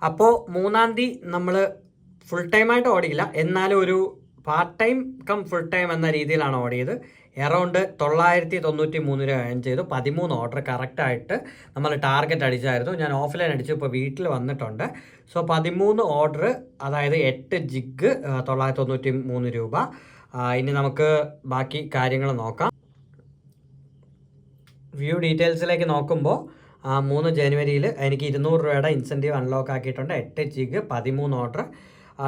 അപ്പോൾ 3-ാം തീയതി നമ്മൾ ഫുൾ ടൈമായിട്ട് ഓടിയില്ല, എന്നാലും ഒരു പാർട്ട് ടൈം ഫുൾ ടൈം എന്ന രീതിയിലാണ് ഓടിയത്. എറൗണ്ട് 993 രൂപ ഏൺ ചെയ്തു. 13 ഓർഡർ കറക്റ്റായിട്ട് നമ്മൾ ടാർഗറ്റ് അടിച്ചായിരുന്നു. ഞാൻ ഓഫ്ലൈൻ അടിച്ചു, ഇപ്പോൾ വീട്ടിൽ വന്നിട്ടുണ്ട്. സോ 13 ഓർഡർ, അതായത് 8 ജിഗ് 993 രൂപ. ഇനി നമുക്ക് ബാക്കി കാര്യങ്ങൾ നോക്കാം. വ്യൂ ഡീറ്റെയിൽസിലേക്ക് നോക്കുമ്പോൾ 3 ജനുവരിയിൽ എനിക്ക് 200 രൂപയുടെ ഇൻസെൻറ്റീവ് അൺലോക്ക് ആക്കിയിട്ടുണ്ട്. 8 ജിഗ് 13 ഓർഡർ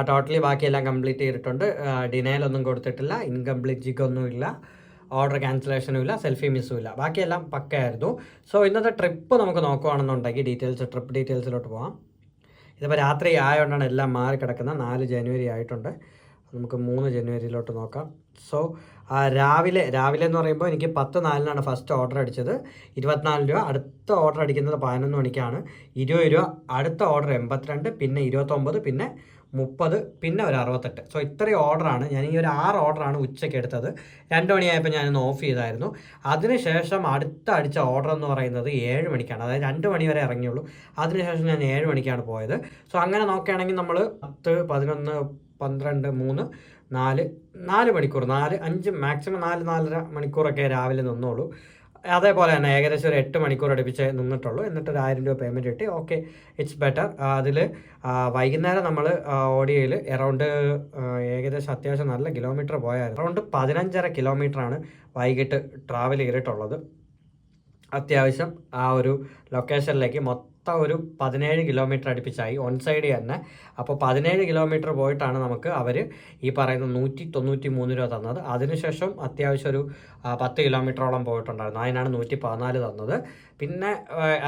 ടോട്ടലി ബാക്കിയെല്ലാം കംപ്ലീറ്റ് ചെയ്തിട്ടുണ്ട്. ഡിനൈലൊന്നും കൊടുത്തിട്ടില്ല, ഇൻകംപ്ലീറ്റ് ജിഗ് ഒന്നുമില്ല, ഓർഡർ ക്യാൻസലേഷനും ഇല്ല, സെൽഫി മിസ്സും ഇല്ല, ബാക്കിയെല്ലാം പക്കയായിരുന്നു. സോ ഇന്നത്തെ ട്രിപ്പ് നമുക്ക് നോക്കുകയാണെന്നുണ്ടെങ്കിൽ ട്രിപ്പ് ഡീറ്റെയിൽസിലോട്ട് പോകാം. ഇതിപ്പോൾ രാത്രി ആയതുകൊണ്ടാണ് എല്ലാം മാറി കിടക്കുന്നത്. 4 ജനുവരി ആയിട്ടുണ്ട്. നമുക്ക് 3 ജനുവരിയിലോട്ട് നോക്കാം. സോ രാവിലെ എന്ന് പറയുമ്പോൾ എനിക്ക് 10:04 ഫസ്റ്റ് ഓർഡർ അടിച്ചത്. 24 രൂപ. അടുത്ത ഓർഡർ അടിക്കുന്നത് 11 മണിക്കാണ്. 20 രൂപ. അടുത്ത ഓർഡർ 82, പിന്നെ 29, പിന്നെ 30, പിന്നെ ഒരു 68. സോ ഇത്രയും ഓർഡറാണ്. ഞാൻ ഈ ഒരു 6 ഓർഡറാണ് ഉച്ചയ്ക്ക് എടുത്തത്. 2 മണിയായപ്പോൾ ഞാനൊന്ന് ഓഫ് ചെയ്തായിരുന്നു. അതിനുശേഷം അടുത്ത അടിച്ച ഓർഡർ എന്ന് പറയുന്നത് 7 മണിക്കാണ്. അതായത് 2 മണി വരെ ഇറങ്ങിയുള്ളൂ. അതിനുശേഷം ഞാൻ 7 മണിക്കാണ് പോയത്. സോ അങ്ങനെ നോക്കുകയാണെങ്കിൽ നമ്മൾ 10, 11, 12, 3, 4 മണിക്കൂർ, 5 മാക്സിമം 4-4.5 മണിക്കൂറൊക്കെ രാവിലെ നിന്നോളൂ. അതേപോലെ തന്നെ ഏകദേശം ഒരു 8 മണിക്കൂർ അടുപ്പിച്ച് നിന്നിട്ടുള്ളൂ. എന്നിട്ട് ഒരു 1000 രൂപ പേയ്മെൻറ്റ് കിട്ടി. Okay, it's better. അതിൽ വൈകുന്നേരം നമ്മൾ ഓടിയയിൽ എറൗണ്ട് ഏകദേശം അത്യാവശ്യം നല്ല കിലോമീറ്റർ പോയായിരുന്നു. അറൗണ്ട് 15.5 കിലോമീറ്ററാണ് വൈകിട്ട് ട്രാവൽ ചെയ്തിട്ടുള്ളത്. അത്യാവശ്യം ആ ഒരു ലൊക്കേഷനിലേക്ക് മൊത്തം ഒരു 17 കിലോമീറ്റർ അടുപ്പിച്ചായി ഓൺ സൈഡ് തന്നെ. അപ്പോൾ 17 കിലോമീറ്റർ പോയിട്ടാണ് നമുക്ക് അവർ ഈ പറയുന്ന 193 രൂപ തന്നത്. അതിനുശേഷം അത്യാവശ്യം ഒരു 10 കിലോമീറ്ററോളം പോയിട്ടുണ്ടായിരുന്നു. അതിനാണ് 114 തന്നത്. പിന്നെ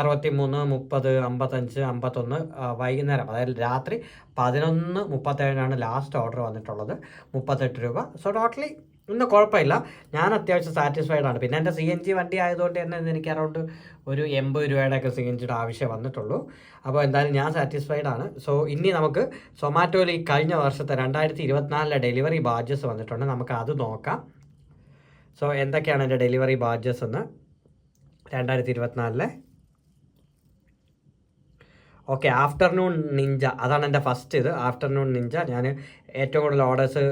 63, 30, 55, 51 വൈകുന്നേരം, അതായത് രാത്രി 11:37 ലാസ്റ്റ് ഓർഡർ വന്നിട്ടുള്ളത്. 38 രൂപ. സോ ടോട്ടലി ഒന്നും കുഴപ്പമില്ല. ഞാൻ അത്യാവശ്യം സാറ്റിസ്ഫൈഡ് ആണ്. പിന്നെ എൻ്റെ CNG വണ്ടി ആയതുകൊണ്ട് തന്നെ എനിക്ക് അറൗണ്ട് ഒരു 80 രൂപയുടെയൊക്കെ CNGയുടെ ആവശ്യം വന്നിട്ടുള്ളൂ. അപ്പോൾ എന്തായാലും ഞാൻ സാറ്റിസ്ഫൈഡ് ആണ്. സോ ഇനി നമുക്ക് സൊമാറ്റോയിൽ ഈ കഴിഞ്ഞ വർഷത്തെ 2024 ഡെലിവറി ബാഡ്ജസ് വന്നിട്ടുണ്ട്. നമുക്ക് അത് നോക്കാം. സോ എന്തൊക്കെയാണ് എൻ്റെ ഡെലിവറി ബാഡ്ജസ് എന്ന് 2024. ഓക്കെ, ആഫ്റ്റർനൂൺ നിഞ്ച, അതാണ് എൻ്റെ ഫസ്റ്റ് ഇത്. ആഫ്റ്റർനൂൺ നിഞ്ച ഞാൻ ഏറ്റവും കൂടുതൽ ഓർഡേഴ്സ്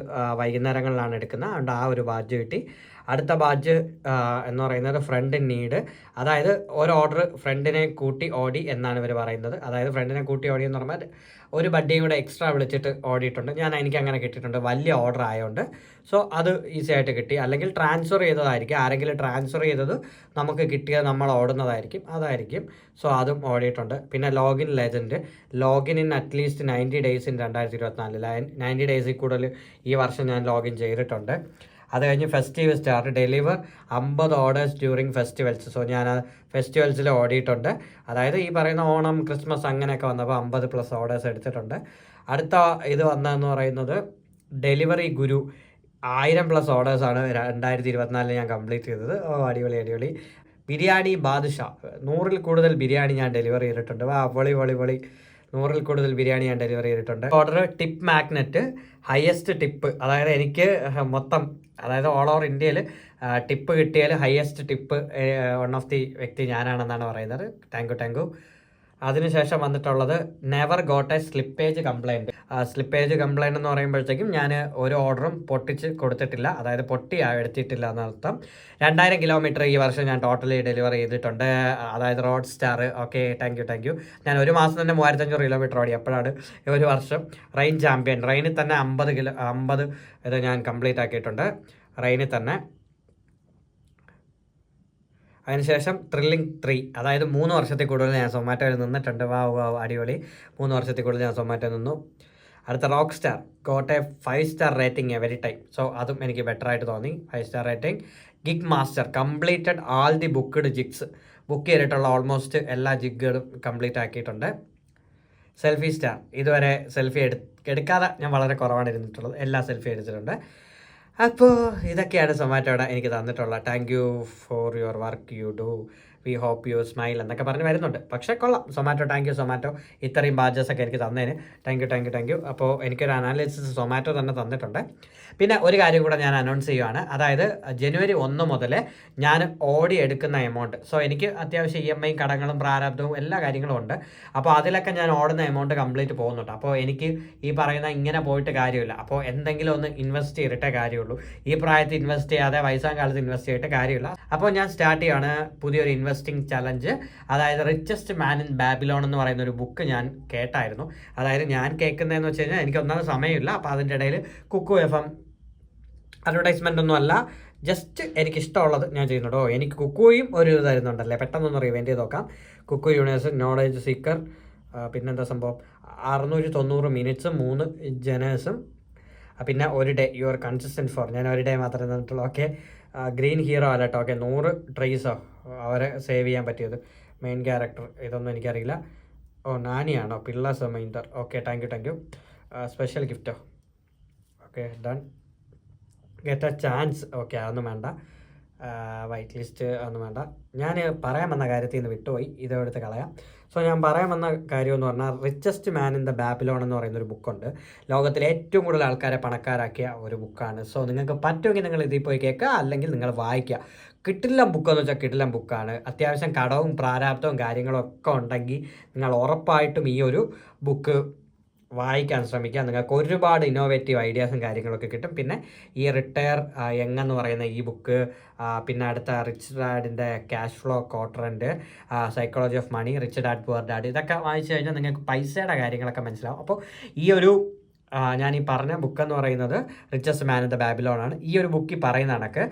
വൈകുന്നേരങ്ങളിലാണ് എടുക്കുന്നത്. അതുകൊണ്ട് ആ ഒരു ബാഡ്ജ് കിട്ടി. അടുത്ത ബാഡ്ജ് എന്ന് പറയുന്നത് ഫ്രണ്ട് നീഡ്, അതായത് ഒരു ഓർഡർ ഫ്രണ്ടിനെ കൂട്ടി ഓടി എന്നാണ് ഇവർ പറയുന്നത്. അതായത് ഫ്രണ്ടിനെ കൂട്ടി ഓടി എന്ന് പറഞ്ഞാൽ ഒരു ബഡ്ഡിയും കൂടെ എക്സ്ട്രാ വിളിച്ചിട്ട് ഓടിയിട്ടുണ്ട്. എനിക്ക് അങ്ങനെ കിട്ടിയിട്ടുണ്ട്, വലിയ ഓർഡർ ആയതുകൊണ്ട്. സോ അത് ഈസി ആയിട്ട് കിട്ടി. അല്ലെങ്കിൽ ട്രാൻസ്ഫർ ചെയ്തതായിരിക്കും, ആരെങ്കിലും ട്രാൻസ്ഫർ ചെയ്തത് നമുക്ക് കിട്ടിയത് നമ്മൾ ഓടുന്നതായിരിക്കും, അതായിരിക്കും. സോ അതും ഓടിയിട്ടുണ്ട്. പിന്നെ login legend, login in at least 90 days in 2024. 90 ഡേയ്സിൽ കൂടുതൽ ഈ വർഷം ഞാൻ ലോഗിൻ ചെയ്തിട്ടുണ്ട്. അത് കഴിഞ്ഞ് festival star, deliver 50 orders during festivals. So ഞാൻ ഫെസ്റ്റിവൽസിൽ ഓടിയിട്ടുണ്ട്. അതായത് ഈ പറയുന്ന ഓണം, ക്രിസ്മസ് അങ്ങനെയൊക്കെ വന്നപ്പോൾ 50+ ഓർഡേഴ്സ് എടുത്തിട്ടുണ്ട്. അടുത്ത ഇത് വന്നതെന്ന് പറയുന്നത് ഡെലിവറി ഗുരു, 1000+ ഓർഡേഴ്സാണ് 2024 ഞാൻ കംപ്ലീറ്റ് ചെയ്തത്. അടിപൊളി. ബിരിയാണി ബാദുഷാ, 100 കൂടുതൽ ബിരിയാണി ഞാൻ ഡെലിവർ ചെയ്തിട്ടുണ്ട്. പൊളി 100 കൂടുതൽ ബിരിയാണി ഞാൻ ഡെലിവറി ചെയ്തിട്ടുണ്ട്. Order tip magnet, highest tip, അതായത് എനിക്ക് മൊത്തം, അതായത് ഓൾ ഓവർ ഇന്ത്യയിൽ ടിപ്പ് കിട്ടിയാൽ highest tip one of the വ്യക്തി ഞാനാണെന്നാണ് പറയുന്നത്. Thank you. അതിനുശേഷം വന്നിട്ടുള്ളത് never got A slippage complaint. Slippage complaint എന്ന് പറയുമ്പോഴത്തേക്കും ഞാൻ ഒരു ഓർഡറും പൊട്ടിച്ച് കൊടുത്തിട്ടില്ല, അതായത് എടുത്തിട്ടില്ല എന്നർത്ഥം. 2000 കിലോമീറ്റർ ഈ വർഷം ഞാൻ ടോട്ടലി ഡെലിവർ ചെയ്തിട്ടുണ്ട്. അതായത് road star. Okay, thank U. ഞാൻ ഒരു മാസം തന്നെ 3500 കിലോമീറ്റർ ഓടി. എപ്പോഴാണ് ഒരു വർഷം റെയിൻ ചാമ്പ്യൻ, റെയിനിൽ തന്നെ 50 ഇത് ഞാൻ കംപ്ലീറ്റ് ആക്കിയിട്ടുണ്ട് റെയിനിൽ തന്നെ. അതിനുശേഷം ത്രില്ലിംഗ് 3, അതായത് 3 വർഷത്തിൽ കൂടുതൽ ഞാൻ സൊമാറ്റോയിൽ നിന്നിട്ടുണ്ട്. അടിപൊളി. 3 വർഷത്തിൽ കൂടുതൽ ഞാൻ സൊമാറ്റോ നിന്നു. അടുത്ത rock star, got A 5 star rating every time. So അതും എനിക്ക് ബെറ്റർ ആയിട്ട് തോന്നി, 5 star rating. Gig master, completed all the booked jigs. Book ചെയ്തിട്ടുള്ള ഓൾമോസ്റ്റ് എല്ലാ ജിഗുകളും കംപ്ലീറ്റ് ആക്കിയിട്ടുണ്ട്. സെൽഫി സ്റ്റാർ, ഇതുവരെ സെൽഫി എടുക്കാതെ ഞാൻ വളരെ കുറവാണ് ഇരുന്നിട്ടുള്ളത്, എല്ലാ സെൽഫി എടുത്തിട്ടുണ്ട്. അപ്പോൾ ഇതൊക്കെയാണ് സൊമാറ്റോയുടെ എനിക്ക് തന്നിട്ടുള്ള. Thank you for your work you do. We hope you smile എന്നൊക്കെ പറഞ്ഞ് വരുന്നുണ്ട്. പക്ഷേ കൊള്ളാം. സൊമാറ്റോ, താങ്ക് യു സൊമാറ്റോ, ഇത്രയും ബാഡ്ജസ് ഒക്കെ എനിക്ക് തന്നതിന് താങ്ക് യു. അപ്പോൾ എനിക്കൊരു അനാലിസിസ് സൊമാറ്റോ തന്നെ തന്നിട്ടുണ്ട്. പിന്നെ ഒരു കാര്യം കൂടെ ഞാൻ അനൗൺസ് ചെയ്യുവാണ്. അതായത് ജനുവരി 1 മുതൽ ഞാൻ ഓടി എടുക്കുന്ന എമൗണ്ട്, സോ എനിക്ക് അത്യാവശ്യം EMI കടങ്ങളും പ്രാരാബ്ദവും എല്ലാ കാര്യങ്ങളും ഉണ്ട്. അപ്പോൾ അതിലൊക്കെ ഞാൻ ഓടുന്ന എമൗണ്ട് കംപ്ലീറ്റ് പോകുന്നുണ്ട്. അപ്പോൾ എനിക്ക് ഈ പറയുന്ന ഇങ്ങനെ പോയിട്ട് കാര്യമില്ല. അപ്പോൾ എന്തെങ്കിലും ഒന്ന് ഇൻവെസ്റ്റ് ചെയ്തിട്ടേ കാര്യമുള്ളൂ. ഈ പ്രായത്തിൽ ഇൻവെസ്റ്റ് ചെയ്യാതെ വയസ്സാം കാലത്ത് ഇൻവെസ്റ്റ് ചെയ്തിട്ട് കാര്യമില്ല. അപ്പോൾ ഞാൻ സ്റ്റാർട്ട് ചെയ്യുകയാണ് പുതിയൊരു ഇൻവെസ്റ്റിംഗ് ചലഞ്ച്. അതായത് റിച്ചസ്റ്റ് മാൻ ഇൻ ബാബിലോൺ എന്ന് പറയുന്ന ഒരു ബുക്ക് ഞാൻ കേട്ടായിരുന്നു. അതായത് ഞാൻ കേൾക്കുന്നതെന്ന് വെച്ച് കഴിഞ്ഞാൽ എനിക്ക് ഒന്നാമത് സമയമില്ല. അപ്പോൾ അതിൻ്റെ ഇടയിൽ കുക്കു FM അഡ്വർടൈസ്മെൻ്റ് ഒന്നും അല്ല, ജസ്റ്റ് എനിക്കിഷ്ടമുള്ളത് ഞാൻ ചെയ്യുന്നുണ്ടോ. എനിക്ക് കുക്കുയും ഒരു ഇത് തരുന്നുണ്ടല്ലേ, പെട്ടെന്നൊന്ന് റിവെൻറ്റ് ചെയ്ത് നോക്കാം. കുക്കു യൂണിവേഴ്സ്, നോളേജ് സീക്കർ, പിന്നെന്താ സംഭവം, 690 മിനിറ്റ്സും 3 ജനേഴ്സും, പിന്നെ ഒരു day you are consistent for, ഞാൻ ഒരു ഡേ മാത്രമേ തന്നിട്ടുള്ളൂ. ഓക്കെ, ഗ്രീൻ ഹീറോ അല്ല കേട്ടോ. ഓക്കെ, 100 ട്രീസോ അവരെ സേവ് ചെയ്യാൻ പറ്റിയത്. മെയിൻ ക്യാരക്ടർ ഇതൊന്നും എനിക്കറിയില്ല. നാനിയാണോ, പിള്ളേഴ്സ് minder. Okay, thank you. Special ഗിഫ്റ്റോ, okay done. Get a chance, okay അതൊന്നും വേണ്ട. വൈറ്റ് ലിസ്റ്റ് അതൊന്നും വേണ്ട. ഞാൻ പറയാൻ വന്ന കാര്യത്തിൽ നിന്ന് വിട്ടുപോയി, ഇതെടുത്ത് കളയാം. സോ ഞാൻ പറയാൻ വന്ന കാര്യം എന്ന് പറഞ്ഞാൽ richest man in the Babylon എന്ന് പറയുന്നൊരു ബുക്കുണ്ട്. ലോകത്തിലെ ഏറ്റവും കൂടുതൽ ആൾക്കാരെ പണക്കാരാക്കിയ ഒരു ബുക്കാണ്. സോ നിങ്ങൾക്ക് പറ്റുമെങ്കിൽ നിങ്ങൾ ഇതിൽ പോയി കേൾക്കുക, അല്ലെങ്കിൽ നിങ്ങൾ വായിക്കുക. കിട്ടില്ല ബുക്കെന്ന് വെച്ചാൽ കിട്ടില്ല ബുക്കാണ്. അത്യാവശ്യം കടവും പ്രാരാബ്ദവും കാര്യങ്ങളും ഒക്കെ ഉണ്ടെങ്കിൽ നിങ്ങൾ ഉറപ്പായിട്ടും ഈ ഒരു ബുക്ക് വായിക്കാൻ ശ്രമിക്കുക. നിങ്ങൾക്ക് ഒരുപാട് ഇന്നോവേറ്റീവ് ഐഡിയാസും കാര്യങ്ങളൊക്കെ കിട്ടും. പിന്നെ ഈ റിട്ടയർ എന്ന് പറയുന്ന ഈ ബുക്ക്, പിന്നെ അടുത്ത റിച്ച് ഡാഡിൻ്റെ cash flow quadrant, psychology of money, rich dad poor dad, ഇതൊക്കെ വായിച്ചു കഴിഞ്ഞാൽ നിങ്ങൾക്ക് പൈസയുടെ കാര്യങ്ങളൊക്കെ മനസ്സിലാവും. അപ്പോൾ ഈ ഒരു ഞാൻ ഈ പറഞ്ഞ ബുക്ക് എന്ന് പറയുന്നത് richest man in the Babylon ആണ്. ഈ ഒരു ബുക്കിൽ പറയുന്ന കണക്ക്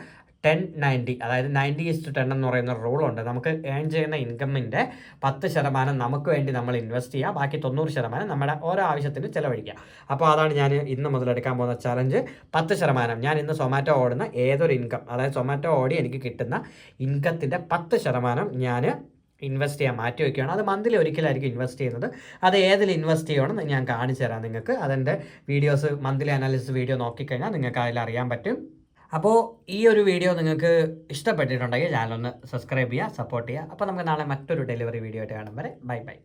10-90, അതായത് 90:10 എന്ന് പറയുന്ന റൂളുണ്ട്. നമുക്ക് ഏൺ ചെയ്യുന്ന ഇൻകമിൻ്റെ 10% നമുക്ക് വേണ്ടി നമ്മൾ ഇൻവെസ്റ്റ് ചെയ്യുക, ബാക്കി 90% നമ്മുടെ ഓരോ ആവശ്യത്തിന് ചിലവഴിക്കുക. അപ്പോൾ അതാണ് ഞാൻ ഇന്ന് മുതൽ എടുക്കാൻ പോകുന്ന ചലഞ്ച്. 10%, ഞാൻ ഇന്ന് സൊമാറ്റോ ഓടുന്ന ഏതൊരു ഇൻകം, അതായത് സൊമാറ്റോ ഓടി എനിക്ക് കിട്ടുന്ന ഇൻകത്തിൻ്റെ 10% ഞാൻ ഇൻവെസ്റ്റ് ചെയ്യാൻ മാറ്റി വയ്ക്കുകയാണ്. അത് മന്ത്ലി ഒരിക്കലായിരിക്കും ഇൻവെസ്റ്റ് ചെയ്യുന്നത്. അത് ഏതിൽ ഇൻവെസ്റ്റ് ചെയ്യണമെന്ന് ഞാൻ കാണിച്ചു തരാം നിങ്ങൾക്ക്. അതിൻ്റെ വീഡിയോസ്, മന്ത്ലി അനാലിസിസ് വീഡിയോ നോക്കിക്കഴിഞ്ഞാൽ നിങ്ങൾക്ക് അതിൽ അറിയാൻ പറ്റും. അപ്പോൾ ഈ ഒരു വീഡിയോ നിങ്ങൾക്ക് ഇഷ്ടപ്പെട്ടിട്ടുണ്ടെങ്കിൽ ചാനലൊന്ന് സബ്സ്ക്രൈബ് ചെയ്യുക, സപ്പോർട്ട് ചെയ്യുക. അപ്പോൾ നമുക്ക് നാളെ മറ്റൊരു ഡെലിവറി വീഡിയോ ആയിട്ട് കാണും വരെ ബൈ.